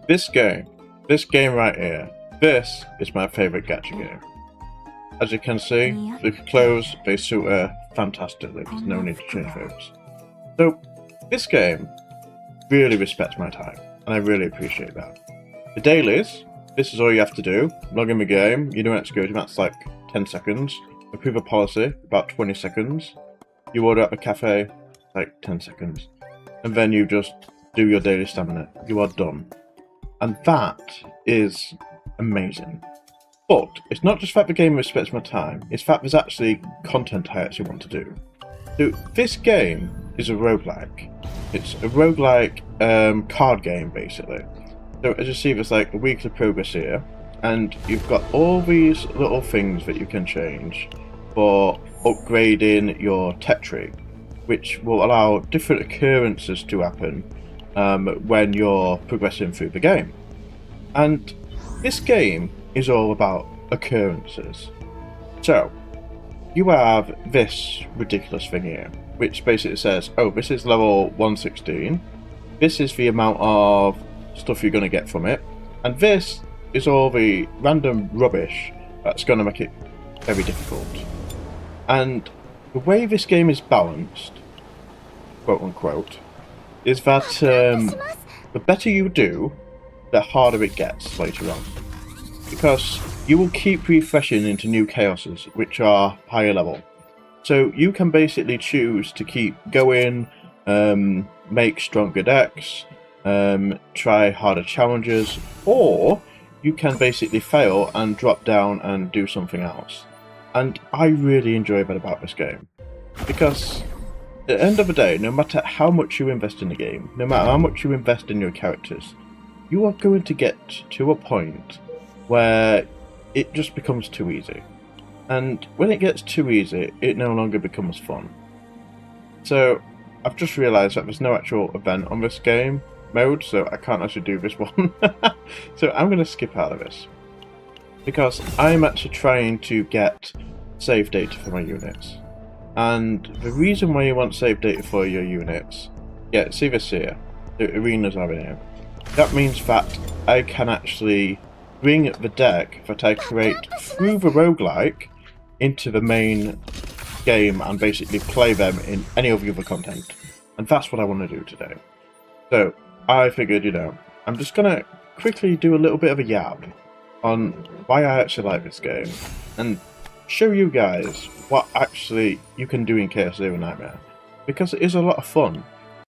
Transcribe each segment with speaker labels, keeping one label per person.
Speaker 1: This game right here, this is my favourite gacha game. As you can see, the clothes, they suit her fantastically. There's no need to change those. So, this game really respects my time, and I really appreciate that. The dailies, this is all you have to do. Log in the game, you don't have to go to that's like 10 seconds. Approve a policy, about 20 seconds. You order at the cafe, like 10 seconds. And then you just do your daily stamina. You are done. And that is amazing. But it's not just that the game respects my time, it's that there's actually content I actually want to do. So this game is a roguelike. It's a roguelike card game basically. So as you see, there's like a weekly progress here, and you've got all these little things that you can change for upgrading your tech tree, which will allow different occurrences to happen when you're progressing through the game. And this game is all about occurrences. So, you have this ridiculous thing here, which basically says, oh, this is level 116, this is the amount of stuff you're going to get from it, and this is all the random rubbish that's going to make it very difficult. And the way this game is balanced, quote unquote, is that the better you do, the harder it gets later on. Because you will keep refreshing into new chaoses, which are higher level. So you can basically choose to keep going, make stronger decks, try harder challenges, or you can basically fail and drop down and do something else. And I really enjoy that about this game. Because at the end of the day, no matter how much you invest in the game, no matter how much you invest in your characters, you are going to get to a point where it just becomes too easy. And when it gets too easy, it no longer becomes fun. So I've just realised that there's no actual event on this game mode, so I can't actually do this one. So I'm going to skip out of this. Because I'm actually trying to get save data for my units. And the reason why you want save data for your units, yeah, see this here, the arenas are in here. That means that I can actually bring the deck that I create through the roguelike into the main game and basically play them in any of the other content. And that's what I want to do today. So I figured, I'm just going to quickly do a little bit of a yab on why I actually like this game and show you guys what actually you can do in Chaos Zero Nightmare, because it is a lot of fun.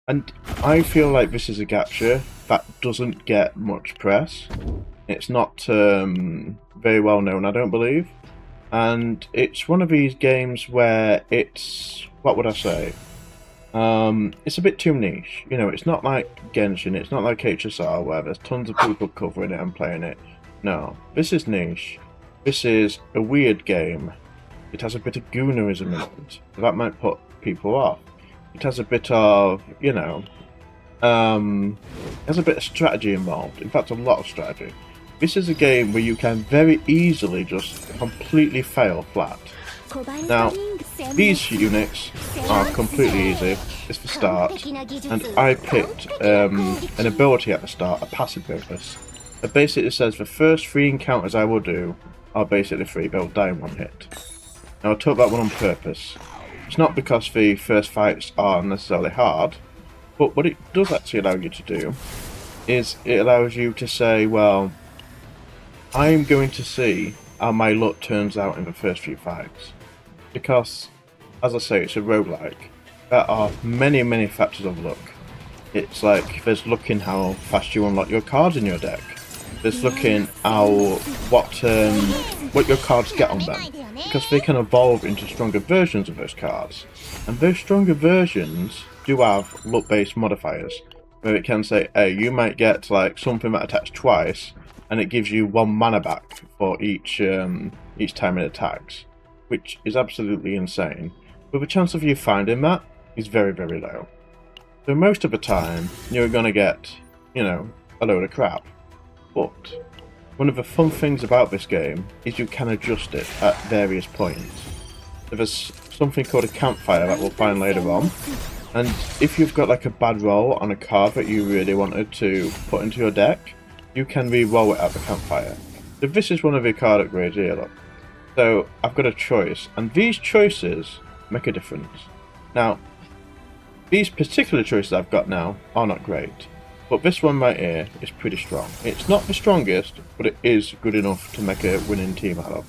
Speaker 1: And I feel like this is a gacha that doesn't get much press. It's not very well known, I don't believe. And it's one of these games where it's, what would I say? It's a bit too niche. It's not like Genshin, it's not like HSR where there's tons of people covering it and playing it. No, this is niche. This is a weird game. It has a bit of goonerism in it. That might put people off. It has a bit of, it has a bit of strategy involved. In fact, a lot of strategy. This is a game where you can very easily just completely fail flat. Now, these units are completely easy. It's the start, and I picked an ability at the start, a passive bonus. It basically says the first 3 encounters I will do are basically free, they'll die in 1 hit. Now I took that one on purpose. It's not because the first fights are necessarily hard, but what it does actually allow you to do is it allows you to say, well, I'm going to see how my luck turns out in the first few fights. Because, as I say, it's a roguelike. There are many, many factors of luck. It's like there's looking how fast you unlock your cards in your deck. There's looking how what your cards get on them, because they can evolve into stronger versions of those cards. And those stronger versions do have luck-based modifiers, where it can say, hey, you might get like something that attacks twice, and it gives you 1 mana back for each time it attacks, which is absolutely insane. But the chance of you finding that is very, very low. So most of the time, you're gonna get, a load of crap. But one of the fun things about this game is you can adjust it at various points. There's something called a campfire that we'll find later on, and if you've got like a bad roll on a card that you really wanted to put into your deck, you can re-roll it at the campfire. So this is one of your card upgrades here, look. So I've got a choice, and these choices make a difference. Now, these particular choices I've got now are not great, but this one right here is pretty strong. It's not the strongest, but it is good enough to make a winning team out of.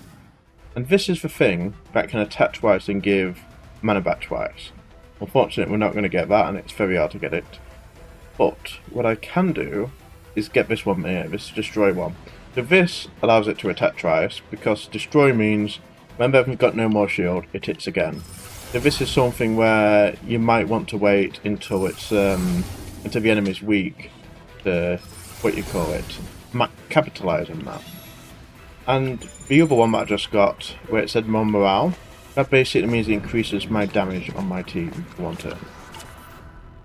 Speaker 1: And this is the thing that can attack twice and give mana back twice. Unfortunately, we're not going to get that, and it's very hard to get it. But what I can do is get this one here, this destroy one. So this allows it to attack twice, because destroy means when they've got no more shield, it hits again. So this is something where you might want to wait until it's until the enemy's weak to capitalise on that. And the other one that I just got, where it said more morale, that basically means it increases my damage on my team for one turn.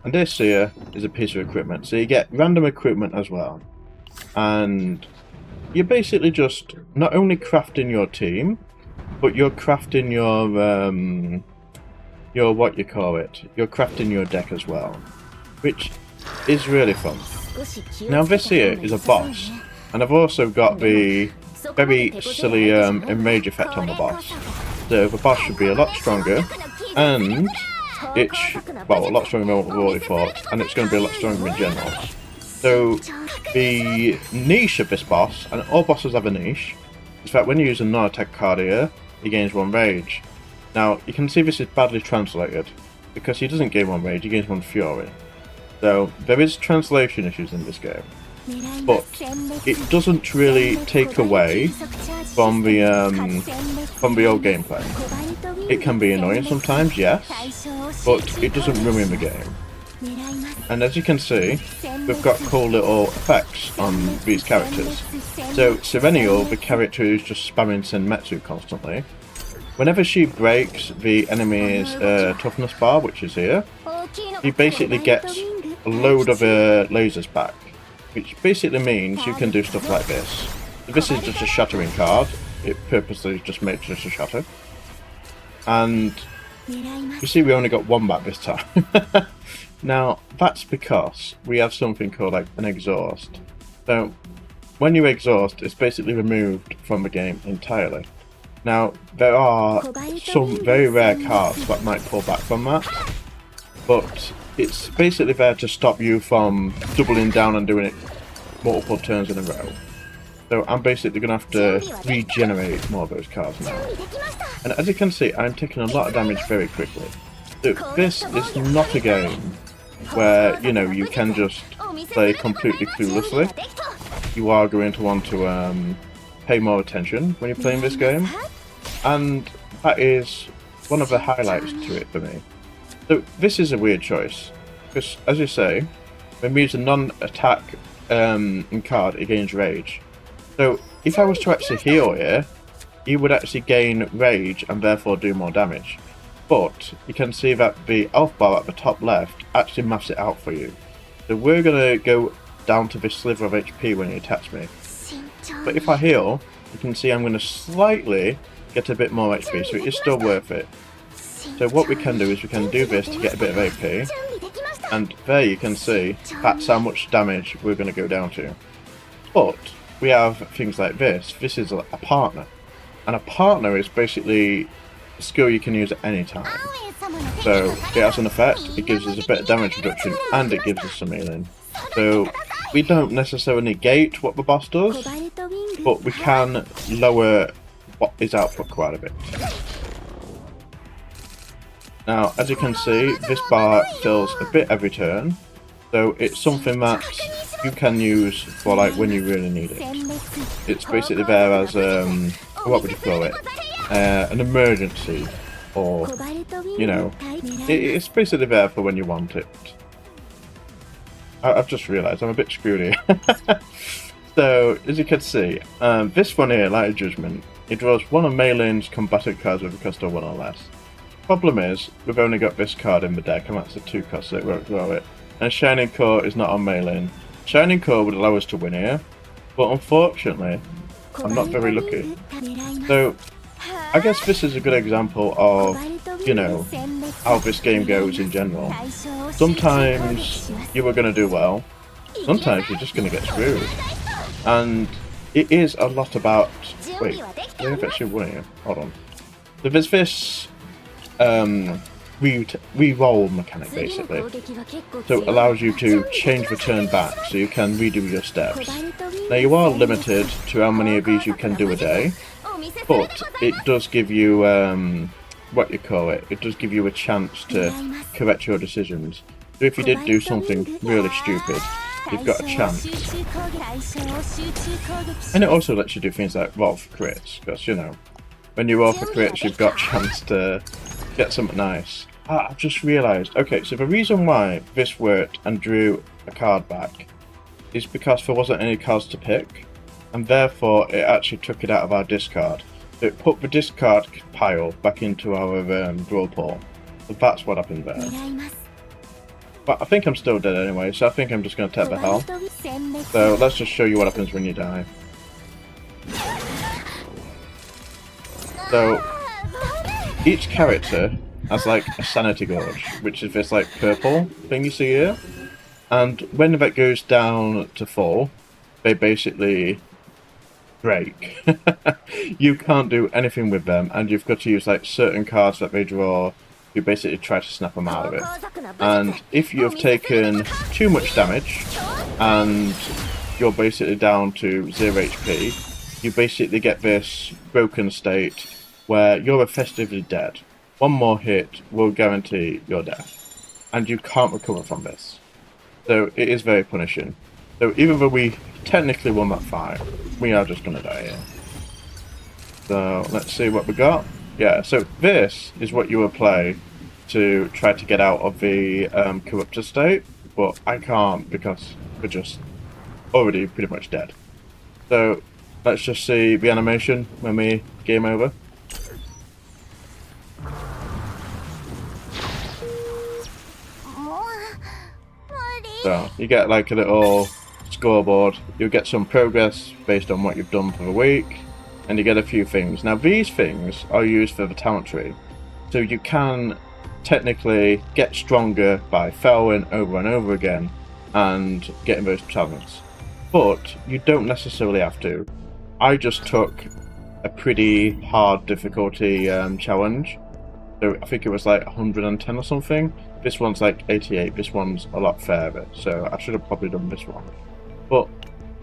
Speaker 1: And this here is a piece of equipment, so you get random equipment as well. And you're basically just not only crafting your team, but you're crafting you're crafting your deck as well, which is really fun. Now this here is a boss, and I've also got the very silly enrage effect on the boss. So the boss should be a lot stronger, and it's, well, a lot stronger than what we've already fought, and it's going to be a lot stronger in general. So the niche of this boss, and all bosses have a niche, is that when you use a non-attack card here, he gains 1 rage. Now you can see this is badly translated, because he doesn't gain 1 rage, he gains 1 fury. So there is translation issues in this game, but it doesn't really take away from the old gameplay. It can be annoying sometimes, yes, but it doesn't ruin the game. And as you can see, we've got cool little effects on these characters. So Serenial, the character who's just spamming Senmetsu constantly, whenever she breaks the enemy's toughness bar, which is here, he basically gets a load of lasers back, which basically means you can do stuff like this. This is just a shattering card, it purposely just makes just a shatter. And you see we only got 1 back this time. Now that's because we have something called like an exhaust. So when you exhaust, it's basically removed from the game entirely. Now there are some very rare cards that might pull back from that, but it's basically there to stop you from doubling down and doing it multiple turns in a row. So I'm basically going to have to regenerate more of those cards now. And as you can see, I'm taking a lot of damage very quickly. So this is not a game where, you know, you can just play completely cluelessly. You are going to want to pay more attention when you're playing this game. And that is one of the highlights to it for me. So this is a weird choice, because as you say, when we use a non-attack card, it gains rage. So if I was to actually heal here, you would actually gain rage and therefore do more damage. But you can see that the health bar at the top left actually maps it out for you. So we're going to go down to this sliver of HP when he attacks me. But if I heal, you can see I'm going to slightly get a bit more HP, so it is still worth it. So what we can do is we can do this to get a bit of AP, and there you can see that's how much damage we're going to go down to. But we have things like this. This is a partner, and a partner is basically a skill you can use at any time. So it has an effect, it gives us a bit of damage reduction, and it gives us some healing. So we don't necessarily negate what the boss does, but we can lower what his output quite a bit. Now, as you can see, this bar fills a bit every turn, so it's something that you can use for like when you really need it. It's basically there as what would you call it? An emergency, or you know, it's basically there for when you want it. I've just realised I'm a bit screwed here. So, as you can see, this one here, Light of Judgment, it draws one of Maylin's combatant cards with a cost of 1 or less. Problem is, we've only got this card in the deck, and that's a 2 cost, so it won't draw it. And Shining Core is not on Maylin. Shining Core would allow us to win here, but unfortunately, I'm not very lucky. So, I guess this is a good example of, you know, how this game goes in general. Sometimes you are going to do well, sometimes you're just going to get screwed. And it is a lot about... Wait, they've actually won here. Hold on. So there's this re-roll mechanic, basically. So it allows you to change the turn back, so you can redo your steps. Now you are limited to how many of these you can do a day, but it does give you, what you call it, it does give you a chance to correct your decisions. So if you did do something really stupid, you've got a chance. And it also lets you do things like roll for crits, because, you know, when you roll for crits, you've got a chance to get something nice. I've just realised, okay, so the reason why this worked and drew a card back is because there wasn't any cards to pick, and therefore it actually took it out of our discard. So it put the discard pile back into our draw pool. So that's what happened there. But I think I'm still dead anyway, so I think I'm just going to take the hell. So let's just show you what happens when you die. So each character has like a sanity gauge, which is this like purple thing you see here. And when that goes down to full, they basically break. You can't do anything with them, and you've got to use like certain cards that they draw. You basically try to snap them out of it. And if you have taken too much damage and you're basically down to 0 HP, you basically get this broken state where you're effectively dead. One more hit will guarantee your death, and you can't recover from this. So it is very punishing. So even though we technically won that fight, we are just going to die here. So let's see what we got. Yeah, so this is what you would play to try to get out of the corrupted state, but I can't because we're just already pretty much dead. So let's just see the animation when we game over. So you get like a little scoreboard, you'll get some progress based on what you've done for the week, and you get a few things. Now these things are used for the talent tree, so you can technically get stronger by failing over and over again and getting those talents, but you don't necessarily have to. I just took a pretty hard difficulty challenge, so I think it was like 110 or something. This one's like 88, this one's a lot fairer, so I should have probably done this one. But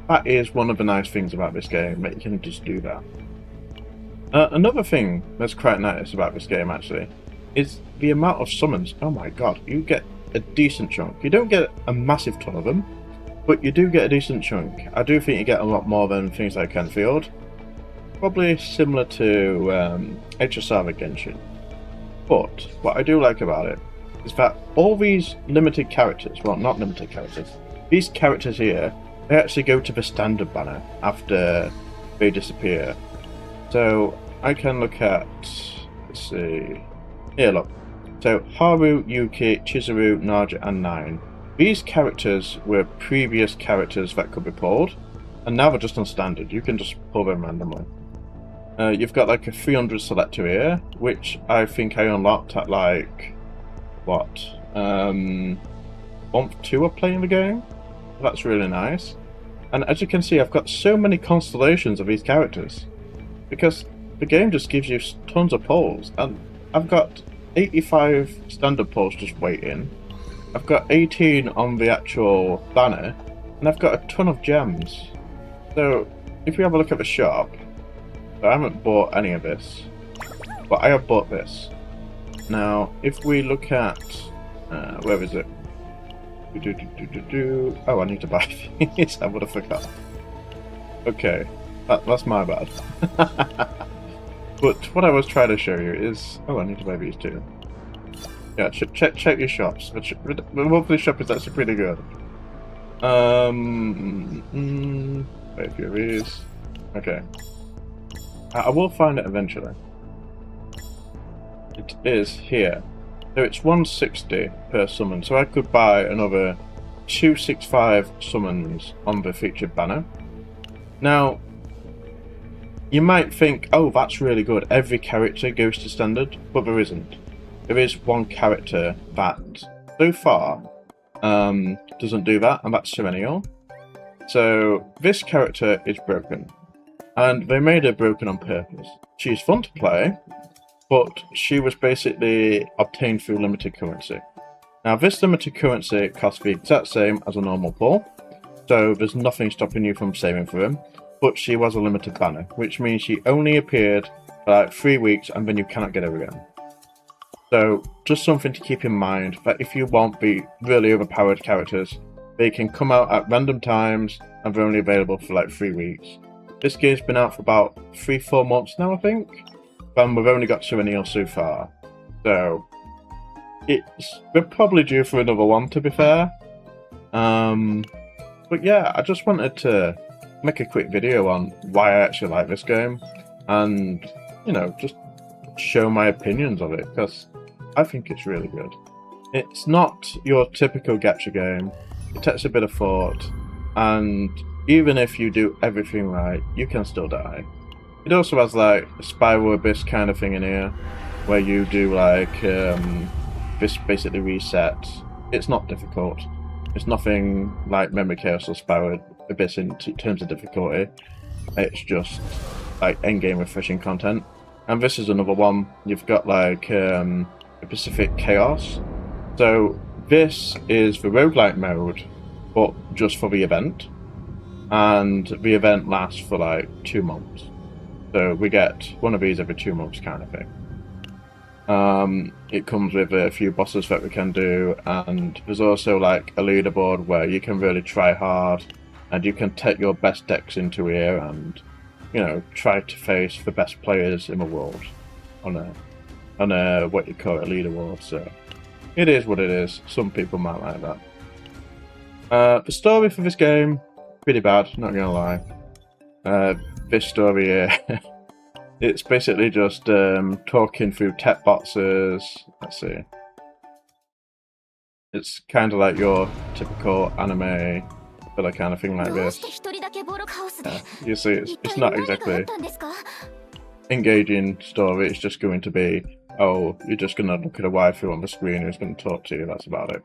Speaker 1: that is one of the nice things about this game, that you can just do that. Another thing that's quite nice about this game actually is the amount of summons. Oh my god, you get a decent chunk. You don't get a massive ton of them, but you do get a decent chunk. I do think you get a lot more than things like Kenfield. Probably similar to HSR Genshin. But what I do like about it is that all these limited characters, well not limited characters, these characters here, they actually go to the standard banner after they disappear. So I can look at, let's see, here look. So Haru, Yuki, Chizuru, Naja and Nine. These characters were previous characters that could be pulled, and now they're just on standard. You can just pull them randomly. You've got like a 300 selector here, which I think I unlocked at like, what, month 2 of playing the game? That's really nice. And as you can see, I've got so many constellations of these characters, because the game just gives you tons of pulls, and I've got 85 standard pulls just waiting. I've got 18 on the actual banner, and I've got a ton of gems. So if we have a look at the shop, so I haven't bought any of this, but I have bought this. Now, if we look at, where is it? Oh, I need to buy these. I would have forgot. Okay, that's my bad. But what I was trying to show you is, oh, I need to buy these too. Yeah, check your shops. The monthly shop is actually pretty good. Wait a few of these. Okay. I will find it eventually. It is here. So it's 160 per summon, so I could buy another 265 summons on the featured banner. Now, you might think, oh, that's really good, every character goes to standard, but there isn't. There is one character that, so far, doesn't do that, and that's Serenial. So this character is broken, and they made her broken on purpose. She's fun to play, but she was basically obtained through limited currency. Now this limited currency costs the exact same as a normal pull, so there's nothing stopping you from saving for him, but she was a limited banner, which means she only appeared for like 3 weeks and then you cannot get her again. So just something to keep in mind, that if you want the really overpowered characters, they can come out at random times and they're only available for like 3 weeks. This game's been out for about 3-4 months now, I think, and we've only got 2 anneals so far. So we're probably due for another one, to be fair. But yeah, I just wanted to make a quick video on why I actually like this game, and you know, just show my opinions of it, because I think it's really good. It's not your typical gacha game. It takes a bit of thought, and even if you do everything right, you can still die. It also has like a spiral abyss kind of thing in here, where you do like this basically resets. It's not difficult. It's nothing like Memory Chaos or Spiral Abyss in terms of difficulty. It's just like endgame refreshing content. And this is another one. You've got like a Pacific Chaos. So this is the roguelike mode, but just for the event. And the event lasts for like 2 months. So we get one of these every 2 months kind of thing. It comes with a few bosses that we can do, and there's also like a leaderboard where you can really try hard and you can take your best decks into here and, you know, try to face the best players in the world on a what you call it, a leaderboard. So it is what it is. Some people might like that. The story for this game, pretty bad, not gonna lie. This story here, it's basically just talking through tech boxes. Let's see. It's kind of like your typical anime filler kind of thing like this. You see, it's not exactly engaging story. It's just going to be, oh, you're just going to look at a waifu on the screen who's going to talk to you. That's about it.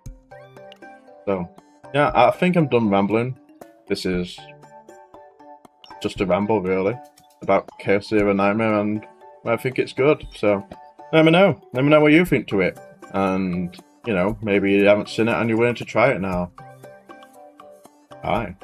Speaker 1: So, yeah, I think I'm done rambling. This is just a ramble, really, about Chaos Zero Nightmare, and I think it's good. So, let me know. Let me know what you think to it. And, you know, maybe you haven't seen it and you're willing to try it now. Bye.